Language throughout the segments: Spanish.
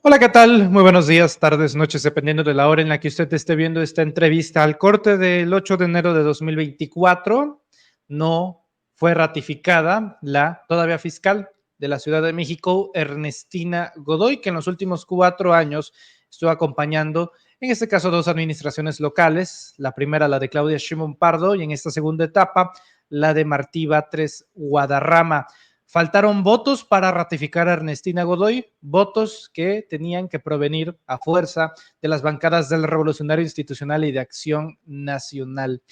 Hola, ¿qué tal? Muy buenos días, tardes, noches, dependiendo de la hora en la que usted esté viendo esta entrevista. Al corte del 8 de enero de 2024, no fue ratificada la todavía fiscal de la Ciudad de México, Ernestina Godoy, que en los últimos 4 años estuvo acompañando, en este caso, dos administraciones locales. La primera, la de Claudia Sheinbaum Pardo, y en esta segunda etapa, la de Martí Batres Guadarrama. Faltaron votos para ratificar a Ernestina Godoy, votos que tenían que provenir a fuerza de las bancadas del Revolucionario Institucional y de Acción Nacional.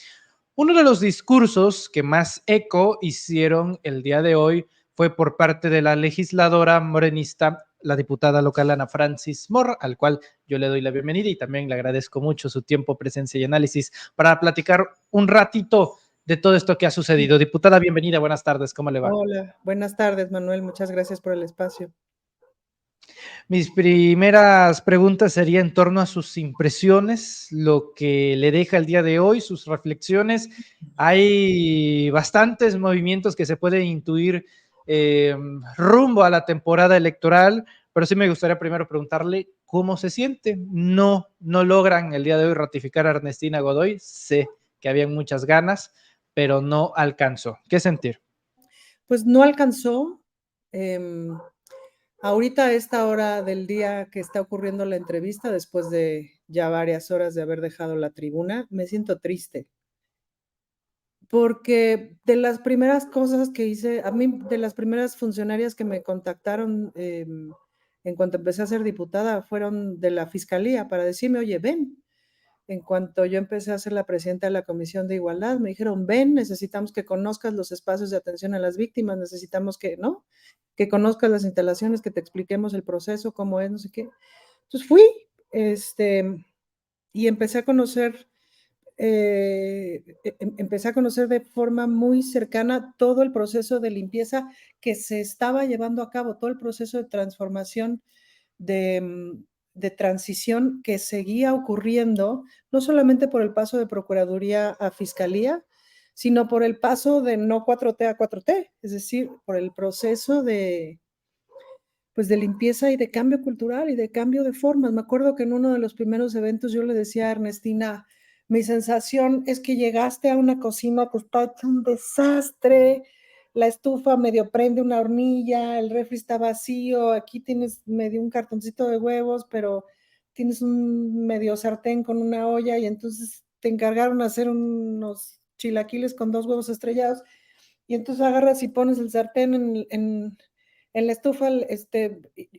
Uno de los discursos que más eco hicieron el día de hoy fue por parte de la legisladora morenista, la diputada local Ana Francis Moore, al cual yo le doy la bienvenida y también le agradezco mucho su tiempo, presencia y análisis para platicar un ratito de todo esto que ha sucedido. Diputada, bienvenida, buenas tardes, ¿cómo le va? Hola, buenas tardes, Manuel. Muchas gracias por el espacio. Mis primeras preguntas serían en torno a sus impresiones, lo que le deja el día de hoy, sus reflexiones. Hay bastantes movimientos que se pueden intuir rumbo a la temporada electoral, pero sí me gustaría primero preguntarle cómo se siente. No logran el día de hoy ratificar a Ernestina Godoy. Sé que habían muchas ganas, pero no alcanzó. ¿Qué sentir? Pues no alcanzó. em, Ahorita a esta hora del día que está ocurriendo la entrevista, después de ya varias horas de haber dejado la tribuna, me siento triste. Porque de las primeras cosas que hice, a mí, de las primeras funcionarias que me contactaron en cuanto empecé a ser diputada, fueron de la fiscalía para decirme, oye, ven. En cuanto yo empecé a ser la presidenta de la Comisión de Igualdad, me dijeron, ven, necesitamos que conozcas los espacios de atención a las víctimas, necesitamos que, ¿no? Que conozcas las instalaciones, que te expliquemos el proceso, cómo es, no sé qué. Entonces fui, y empecé a conocer, empecé a conocer de forma muy cercana todo el proceso de limpieza que se estaba llevando a cabo, todo el proceso de transformación de, de transición que seguía ocurriendo, no solamente por el paso de Procuraduría a Fiscalía, sino por el paso de no 4T a 4T, es decir, por el proceso de, pues de limpieza y de cambio cultural y de cambio de formas. Me acuerdo que en uno de los primeros eventos yo le decía a Ernestina, mi sensación es que llegaste a una cocina que está hecha un desastre, la estufa medio prende una hornilla, el refri está vacío, aquí tienes medio un cartoncito de huevos, pero tienes un medio sartén con una olla y entonces te encargaron hacer unos chilaquiles con 2 huevos estrellados y entonces agarras y pones el sartén en la estufa,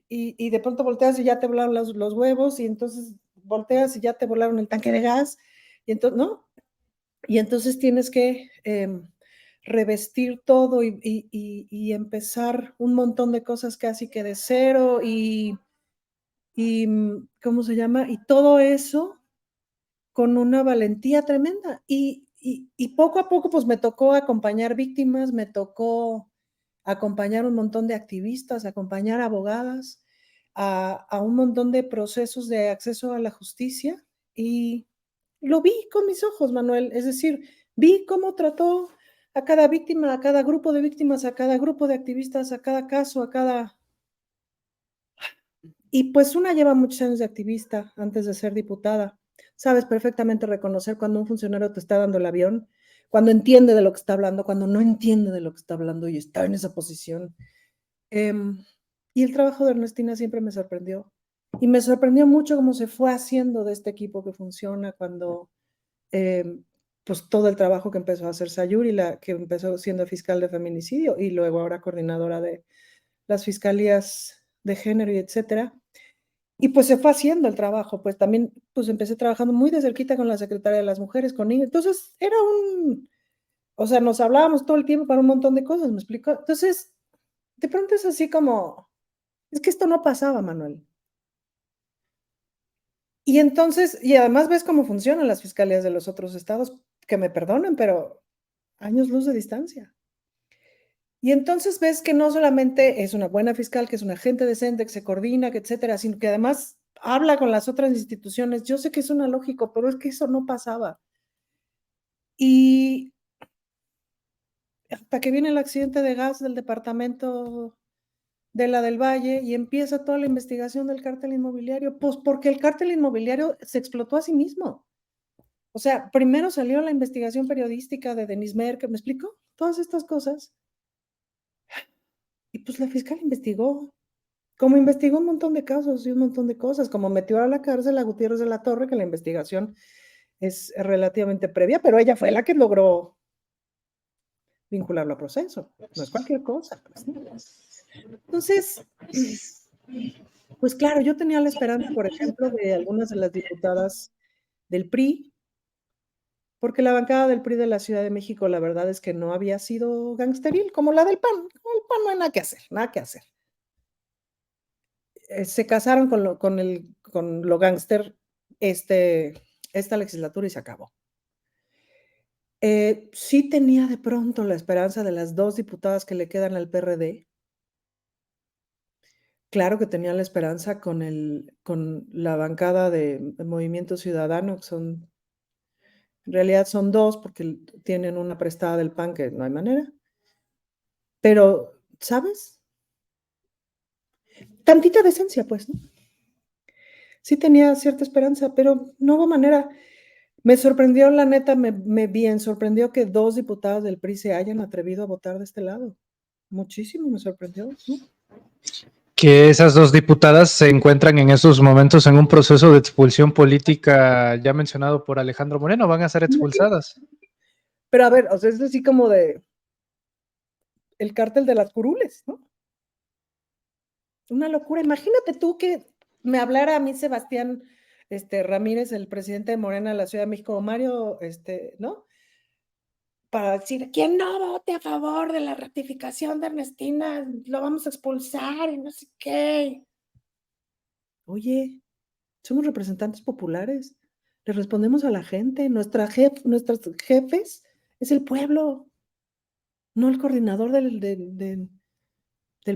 y de pronto volteas y ya te volaron los huevos, y entonces volteas y ya te volaron el tanque de gas, y entonces, ¿no? Y entonces tienes que revestir todo y empezar un montón de cosas casi que de cero, ¿cómo se llama? Y todo eso con una valentía tremenda. Y poco a poco, pues me tocó acompañar víctimas, me tocó acompañar un montón de activistas, acompañar abogadas a un montón de procesos de acceso a la justicia y lo vi con mis ojos, Manuel. Es decir, vi cómo trató a cada víctima, a cada grupo de víctimas, a cada grupo de activistas, a cada caso, a cada... Y pues una lleva muchos años de activista antes de ser diputada. Sabes perfectamente reconocer cuando un funcionario te está dando el avión, cuando entiende de lo que está hablando, cuando no entiende de lo que está hablando y está en esa posición. Em, y el trabajo de Ernestina siempre me sorprendió. Y me sorprendió mucho cómo se fue haciendo de este equipo que funciona cuando, em, pues todo el trabajo que empezó a hacer Sayuri, la que empezó siendo fiscal de feminicidio y luego ahora coordinadora de las fiscalías de género y etcétera. Y pues se fue haciendo el trabajo, pues también pues empecé trabajando muy de cerquita con la secretaria de las mujeres, con niños. Entonces era o sea, nos hablábamos todo el tiempo para un montón de cosas, ¿me explico? Entonces, de pronto es así como, es que esto no pasaba, Manuel. Y entonces, y además ves cómo funcionan las fiscalías de los otros estados, que me perdonen, pero años luz de distancia. Y entonces ves que no solamente es una buena fiscal, que es una gente decente, que se coordina, que etcétera, sino que además habla con las otras instituciones. Yo sé que suena lógico, pero es que eso no pasaba. Y hasta que viene el accidente de gas del departamento de la del Valle y empieza toda la investigación del cártel inmobiliario, pues porque el cártel inmobiliario se explotó a sí mismo. O sea, primero salió la investigación periodística de Denis Merker, ¿me explico? Todas estas cosas. Y pues la fiscal investigó, como investigó un montón de casos y un montón de cosas, como metió a la cárcel a Gutiérrez de la Torre, que la investigación es relativamente previa, pero ella fue la que logró vincularlo a proceso. No es cualquier cosa, pues, ¿no? Entonces, pues claro, yo tenía la esperanza, por ejemplo, de algunas de las diputadas del PRI, porque la bancada del PRI de la Ciudad de México, la verdad es que no había sido gangsteril como la del PAN. Con el PAN no hay nada que hacer, nada que hacer. Se casaron con lo gángster esta legislatura y se acabó. Sí tenía de pronto la esperanza de las 2 diputadas que le quedan al PRD. Claro que tenía la esperanza con la bancada de Movimiento Ciudadano, que son en realidad son 2 porque tienen una prestada del PAN que no hay manera. Pero, ¿sabes? Tantita decencia, pues, ¿no? Sí tenía cierta esperanza, pero no hubo manera. Me sorprendió, la neta, me bien sorprendió que 2 diputadas del PRI se hayan atrevido a votar de este lado. Muchísimo me sorprendió, ¿no? Que esas dos diputadas se encuentran en esos momentos en un proceso de expulsión política ya mencionado por Alejandro Moreno, van a ser Imagínate. expulsadas. Pero a ver, o sea, es así como de el cártel de las curules, ¿no? Una locura. Imagínate tú que me hablara a mí Sebastián Ramírez, el presidente de Morena de la Ciudad de México, o Mario, ¿no? Para decir, quien no vote a favor de la ratificación de Ernestina, lo vamos a expulsar y no sé qué. Oye, somos representantes populares, le respondemos a la gente, nuestros jefes es el pueblo, no el coordinador del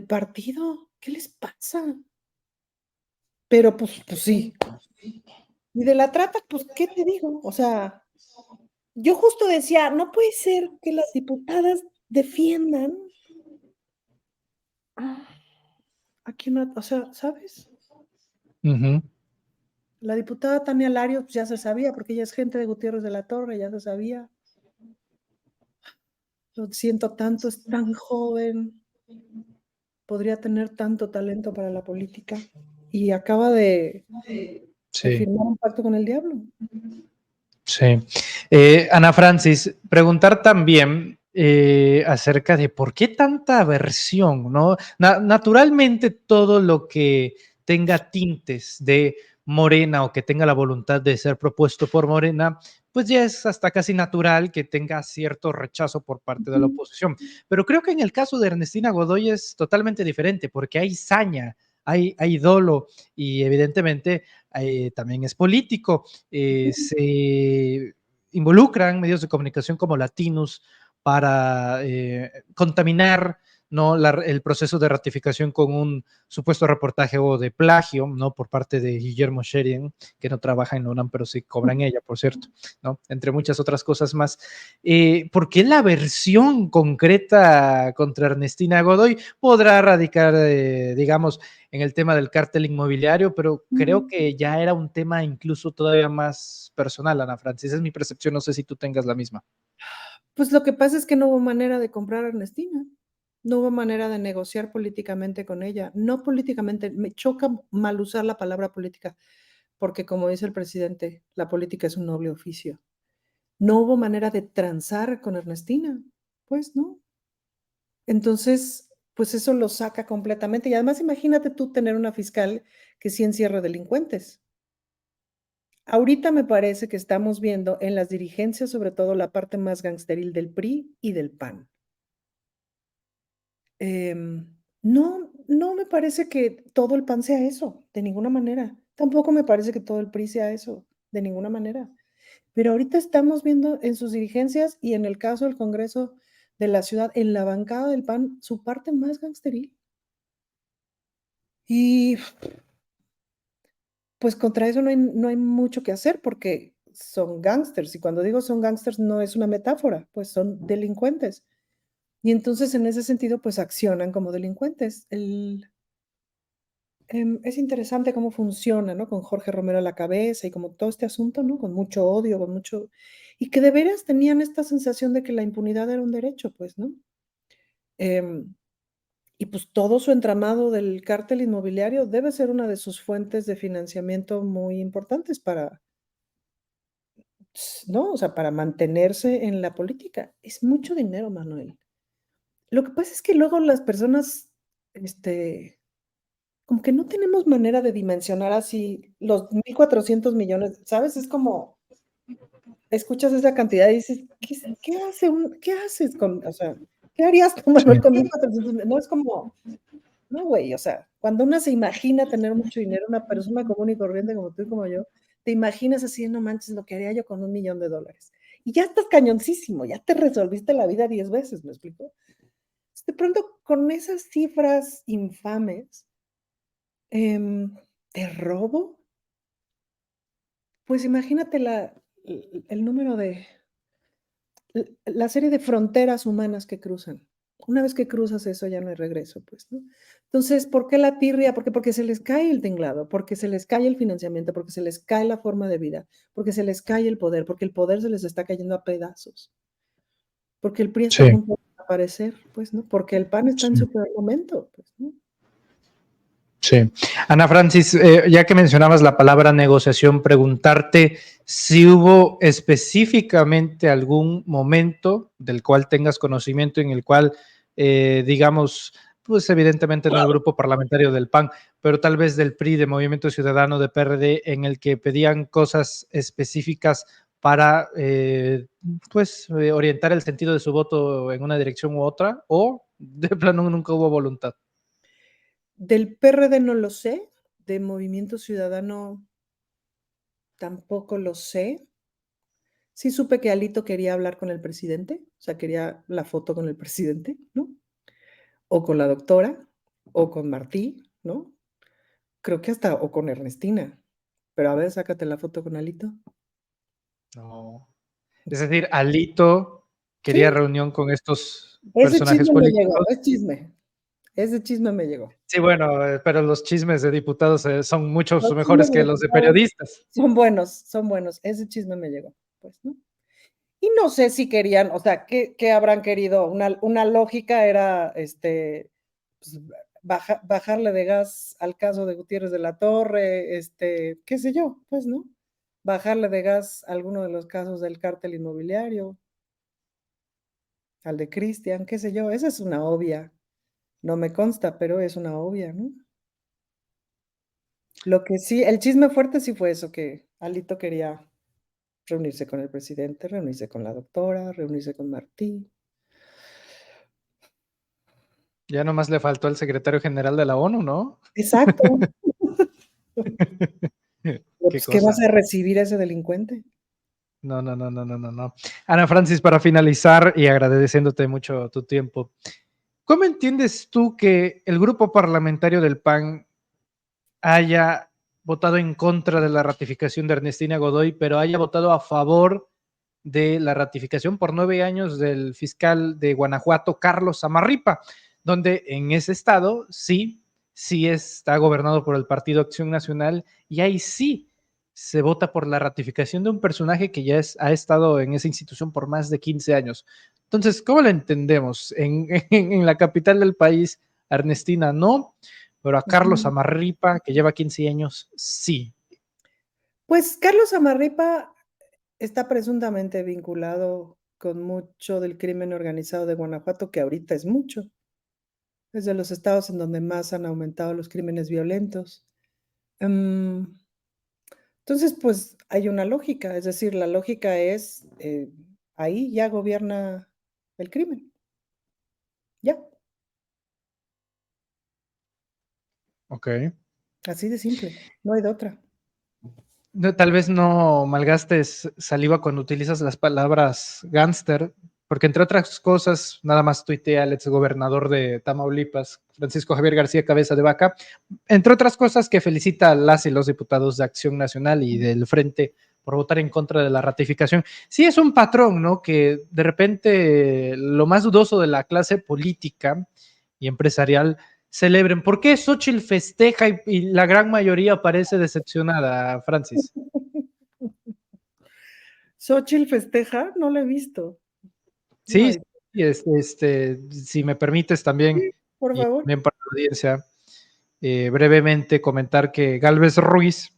partido. ¿Qué les pasa? Pero pues sí. Y de la trata, pues, ¿qué te digo? O sea, yo justo decía, no puede ser que las diputadas defiendan a quien, o sea, ¿sabes? Ujú. La diputada Tania Larios, pues, ya se sabía, porque ella es gente de Gutiérrez de la Torre, ya se sabía. Lo siento tanto, es tan joven, podría tener tanto talento para la política, y acaba de Sí, firmar un pacto con el diablo. sí. Ana Francis, preguntar también acerca de por qué tanta aversión, ¿no? Naturalmente todo lo que tenga tintes de Morena o que tenga la voluntad de ser propuesto por Morena, pues ya es hasta casi natural que tenga cierto rechazo por parte de la Ujú. oposición. Pero creo que en el caso de Ernestina Godoy es totalmente diferente porque hay saña, hay dolo y evidentemente también es político. Se involucran medios de comunicación como Latinos para contaminar, ¿no? El proceso de ratificación con un supuesto reportaje o de plagio, ¿no? Por parte de Guillermo Sheridan, que no trabaja en la UNAM, pero sí cobra en ella, por cierto, ¿no? Entre muchas otras cosas más. ¿Por qué la versión concreta contra Ernestina Godoy podrá radicar, digamos, en el tema del cártel inmobiliario, pero creo Mm, que ya era un tema incluso todavía más personal, Ana Francis. Es mi percepción, no sé si tú tengas la misma. pues, lo que pasa es que no hubo manera de comprar a Ernestina, no hubo manera de negociar políticamente con ella, no políticamente, me choca mal usar la palabra política, porque como dice el presidente, la política es un noble oficio. No hubo manera de transar con Ernestina, pues no. Entonces, pues eso lo saca completamente. Y además imagínate tú tener una fiscal que sí encierra delincuentes. Ahorita me parece que estamos viendo en las dirigencias, sobre todo la parte más gangsteril del PRI y del PAN. No me parece que todo el PAN sea eso, de ninguna manera. Tampoco me parece que todo el PRI sea eso, de ninguna manera. Pero ahorita estamos viendo en sus dirigencias y en el caso del Congreso de la ciudad, en la bancada del PAN, su parte más gangsteril. Y pues contra eso no hay mucho que hacer porque son gángsters. Y cuando digo son gángsters no es una metáfora, pues son delincuentes. Y entonces, en ese sentido, pues accionan como delincuentes. Es interesante cómo funciona, ¿no? Con Jorge Romero a la cabeza y como todo este asunto, ¿no? Con mucho odio, con mucho y que de veras tenían esta sensación de que la impunidad era un derecho, pues, ¿no? Em, y pues todo su entramado del cártel inmobiliario debe ser una de sus fuentes de financiamiento muy importantes para, ¿no? O sea, para mantenerse en la política. Es mucho dinero, Manuel. Lo que pasa es que luego las personas, como que no tenemos manera de dimensionar así los 1,400,000,000, ¿sabes? Es como, escuchas esa cantidad y dices: "¿Qué haces con?". O sea, ¿qué harías tú, Sí, Manuel, con 1,400,000? No, es como, no, güey, o sea, cuando uno se imagina tener mucho dinero, una persona común y corriente como tú y como yo, te imaginas así: "No manches, lo que haría yo con $1,000,000". Y ya estás cañoncísimo, ya te resolviste la vida 10 veces, ¿me explico? De pronto, con esas cifras infames, de robo, pues imagínate el número de la serie de fronteras humanas que cruzan. Una vez que cruzas eso, ya no hay regreso, pues, ¿no? Entonces, ¿por qué la tirria? Porque se les cae el tinglado, porque se les cae el financiamiento, porque se les cae la forma de vida, porque se les cae el poder, porque el poder se les está cayendo a pedazos, porque el PRI está a sí, punto de desaparecer, pues, ¿no? Porque el PAN está en sí. su peor momento, pues, ¿no? Sí. Ana Francis, ya que mencionabas la palabra negociación, preguntarte si hubo específicamente algún momento del cual tengas conocimiento en el cual, digamos, pues evidentemente no el grupo parlamentario del PAN, pero tal vez del PRI, de Movimiento Ciudadano, de PRD, en el que pedían cosas específicas para, orientar el sentido de su voto en una dirección u otra, o de plano nunca hubo voluntad. Del PRD no lo sé, de Movimiento Ciudadano tampoco lo sé. Sí supe que Alito quería hablar con el presidente, o sea, quería la foto con el presidente, ¿no? O con la doctora, o con Martí, ¿no? Creo que hasta o con Ernestina. Pero a ver, sácate la foto con Alito. No. Es decir, Alito quería Sí, reunión con estos ese personajes chisme me llegó, políticos. es chisme. Ese chisme me llegó. Sí, bueno, pero los chismes de diputados son muchos Los mejores chismes de que los de diputados periodistas. son buenos, son buenos. Ese chisme me llegó, pues, ¿no? Y no sé si querían, o sea, ¿qué habrán querido? Una lógica era, pues, bajarle de gas al caso de Gutiérrez de la Torre, qué sé yo, pues, ¿no? Bajarle de gas a alguno de los casos del cártel inmobiliario, al de Cristian, qué sé yo, esa es una obvia. No me consta, pero es una obvia, ¿no? Lo que sí, el chisme fuerte sí fue eso, que Alito quería reunirse con el presidente, reunirse con la doctora, reunirse con Martí. Ya nomás le faltó el secretario general de la ONU, ¿no? Exacto. Pero, Qué pues, ¿qué vas cosa. a recibir a ese delincuente? No, no, no, no, no, no, no. Ana Francis, para finalizar y agradeciéndote mucho tu tiempo, ¿cómo entiendes tú que el grupo parlamentario del PAN haya votado en contra de la ratificación de Ernestina Godoy, pero haya votado a favor de la ratificación por 9 años del fiscal de Guanajuato, Carlos Amarripa, donde en ese estado sí está gobernado por el Partido Acción Nacional y ahí sí se vota por la ratificación de un personaje que ha estado en esa institución por más de 15 años. Entonces, ¿cómo lo entendemos? En la capital del país, Ernestina no, pero a Carlos Ujú. Amarripa, que lleva 15 años, sí. Pues, Carlos Amarripa está presuntamente vinculado con mucho del crimen organizado de Guanajuato, que ahorita es mucho. Es de los estados en donde más han aumentado los crímenes violentos. Em, entonces, pues, hay una lógica, es decir, la lógica es, ahí ya gobierna el crimen, ya, Ok. así de simple, no hay de otra. No, tal vez no malgastes saliva cuando utilizas las palabras gángster, porque entre otras cosas, nada más tuitea el exgobernador de Tamaulipas, Francisco Javier García Cabeza de Vaca, entre otras cosas que felicita a las y los diputados de Acción Nacional y del Frente por votar en contra de la ratificación. Sí es un patrón, ¿no? Que de repente lo más dudoso de la clase política y empresarial celebren. ¿Por qué Xochitl festeja y la gran mayoría parece decepcionada, Francis? Xochitl festeja, no lo he visto. No Sí, hay. sí, si me permites también, Sí, por y favor. también para la audiencia, brevemente comentar que Galvez Ruiz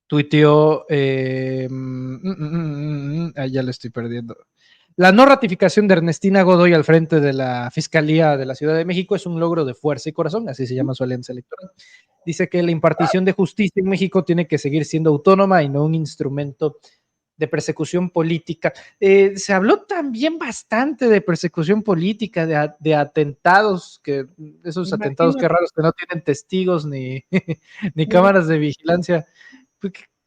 tuiteó, ya lo estoy perdiendo. La no ratificación de Ernestina Godoy al frente de la Fiscalía de la Ciudad de México es un logro de fuerza y corazón, así se llama su alianza electoral. Dice que la impartición de justicia en México tiene que seguir siendo autónoma y no un instrumento de persecución política. Se habló también bastante de persecución política, de atentados, que esos atentados que Imagínate. raros que no tienen testigos ni, ni Ni- cámaras de vigilancia.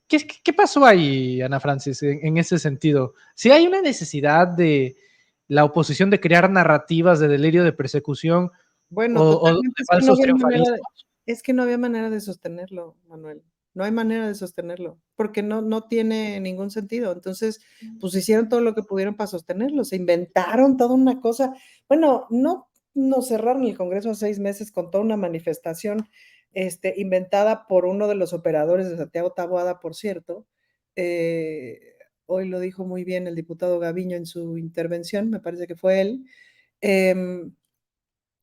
¿Qué pasó ahí, Ana Francis, en ese sentido? Si hay una necesidad de la oposición de crear narrativas de delirio de persecución Bueno, o totalmente, de falsos triunfalismos. es que no había manera de sostenerlo, Manuel. No hay manera de sostenerlo, porque no tiene ningún sentido. Entonces, pues hicieron todo lo que pudieron para sostenerlo, se inventaron toda una cosa. Bueno, no nos cerraron el Congreso 6 meses con toda una manifestación, inventada por uno de los operadores de Santiago Taboada, por cierto. Hoy lo dijo muy bien el diputado Gaviño en su intervención, me parece que fue él. Em,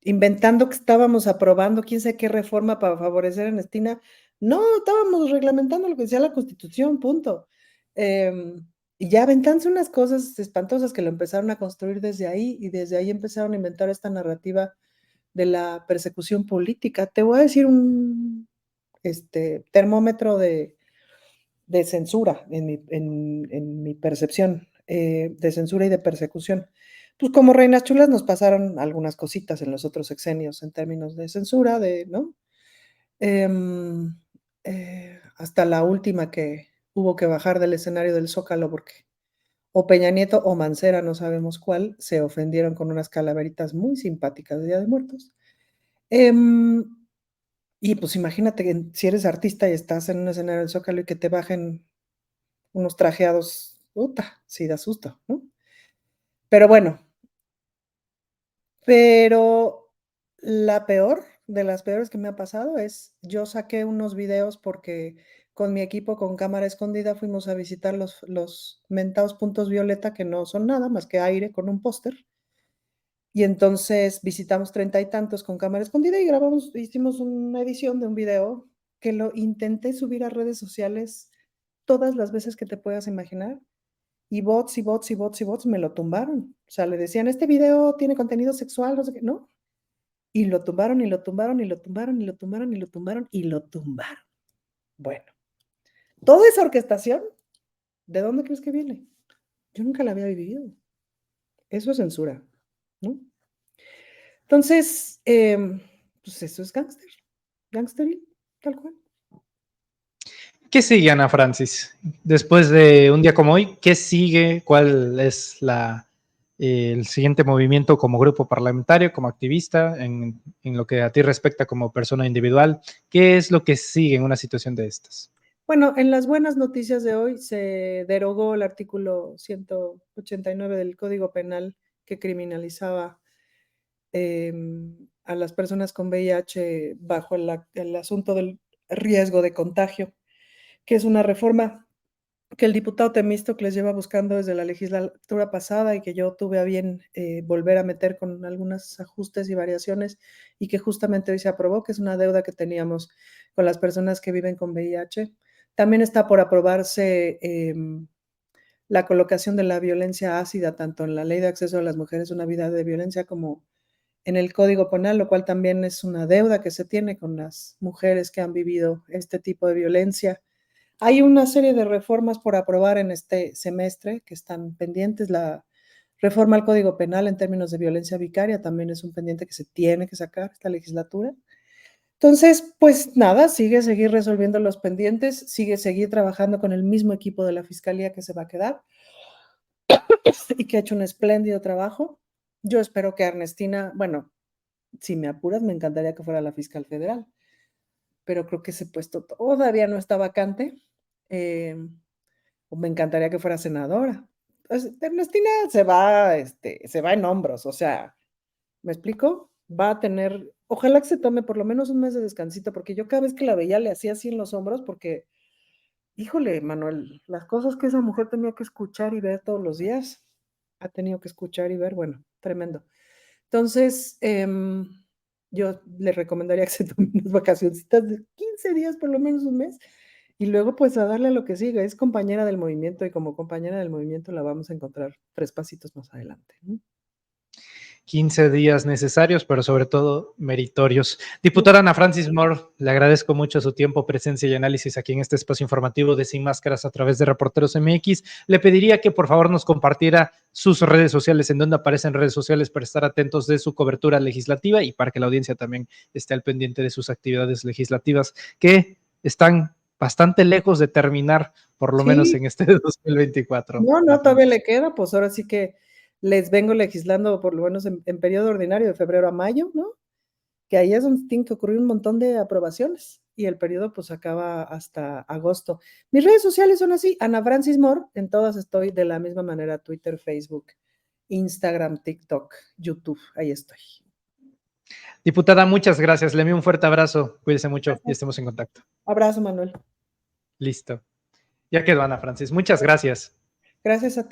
Inventando que estábamos aprobando quién sabe qué reforma para favorecer a Ernestina. No, estábamos reglamentando lo que decía la Constitución, punto. Y ya aventándose unas cosas espantosas que lo empezaron a construir desde ahí y desde ahí empezaron a inventar esta narrativa de la persecución política. Te voy a decir un termómetro de censura en mi percepción, de censura y de persecución. Pues como Reinas Chulas nos pasaron algunas cositas en los otros sexenios en términos de censura, ¿no? Em, hasta la última que hubo que bajar del escenario del Zócalo porque o Peña Nieto o Mancera, no sabemos cuál, se ofendieron con unas calaveritas muy simpáticas de Día de Muertos. Em, y pues imagínate que si eres artista y estás en un escenario del Zócalo y que te bajen unos trajeados, puta, sí da susto, ¿no? Pero bueno, pero la peor, de las peores que me ha pasado es, yo saqué unos videos porque con mi equipo con cámara escondida fuimos a visitar los mentados puntos violeta, que no son nada más que aire con un póster. Y entonces visitamos 30 y tantos con cámara escondida y grabamos, hicimos una edición de un video que lo intenté subir a redes sociales todas las veces que te puedas imaginar. Y bots, y bots, y bots, y bots me lo tumbaron. O sea, le decían, este video tiene contenido sexual, no sé qué, ¿no? Y lo tumbaron, y lo tumbaron, y lo tumbaron, y lo tumbaron, y lo tumbaron, y lo tumbaron. Bueno, toda esa orquestación, ¿de dónde crees que viene? Yo nunca la había vivido. Eso es censura, ¿no? Entonces, pues eso es gángster, gangsteril, tal cual. ¿Qué sigue, Ana Francis? Después de un día como hoy, ¿qué sigue? ¿Cuál es el siguiente movimiento como grupo parlamentario, como activista, en lo que a ti respecta como persona individual? ¿Qué es lo que sigue en una situación de estas? Bueno, en las buenas noticias de hoy se derogó el artículo 189 del Código Penal que criminalizaba a las personas con VIH bajo el asunto del riesgo de contagio, que es una reforma que el diputado Temístocles lleva buscando desde la legislatura pasada y que yo tuve a bien volver a meter con algunos ajustes y variaciones y que justamente hoy se aprobó, que es una deuda que teníamos con las personas que viven con VIH. También está por aprobarse la colocación de la violencia ácida, tanto en la Ley de Acceso a las Mujeres a una Vida de Violencia como en el Código Penal, lo cual también es una deuda que se tiene con las mujeres que han vivido este tipo de violencia. Hay una serie de reformas por aprobar en este semestre que están pendientes. La reforma al Código Penal en términos de violencia vicaria también es un pendiente que se tiene que sacar esta legislatura. Entonces, pues nada, seguir resolviendo los pendientes, seguir trabajando con el mismo equipo de la Fiscalía que se va a quedar y que ha hecho un espléndido trabajo. Yo espero que Ernestina, bueno, si me apuras, me encantaría que fuera la fiscal federal, pero creo que ese puesto todavía no está vacante. o me encantaría que fuera senadora. Pues, Ernestina se va en hombros, o sea, ¿me explico? Va a tener ojalá que se tome por lo menos un mes de descansito, porque yo cada vez que la veía le hacía así en los hombros, porque, híjole, Manuel, las cosas que esa mujer tenía que escuchar y ver todos los días, ha tenido que escuchar y ver, bueno, tremendo. Entonces, yo le recomendaría que se tome unas vacacioncitas de 15 días, por lo menos un mes, y luego, pues, a darle a lo que sigue. Es compañera del movimiento, y como compañera del movimiento la vamos a encontrar 3 pasitos más adelante, ¿no? 15 días necesarios, pero sobre todo meritorios. Sí. Diputada Ana Francis Moore, le agradezco mucho su tiempo, presencia y análisis aquí en este espacio informativo de Sin Máscaras a través de Reporteros MX. Le pediría que por favor nos compartiera sus redes sociales, en donde aparecen redes sociales para estar atentos de su cobertura legislativa y para que la audiencia también esté al pendiente de sus actividades legislativas que están bastante lejos de terminar, por lo menos Sí. en este 2024. No, Ana no, todavía Francis. le queda, pues, ahora sí que les vengo legislando, por lo menos en periodo ordinario de febrero a mayo, ¿no? Que ahí es donde tienen que ocurrir un montón de aprobaciones, y el periodo, pues, acaba hasta agosto. Mis redes sociales son así, Ana Francis Moore, en todas estoy de la misma manera, Twitter, Facebook, Instagram, TikTok, YouTube, ahí estoy. Diputada, muchas gracias. Le envío un fuerte abrazo. Cuídese mucho y Gracias. estemos en contacto. Abrazo, Manuel. Listo. Ya quedó, Ana Francis. Muchas gracias. Gracias a ti.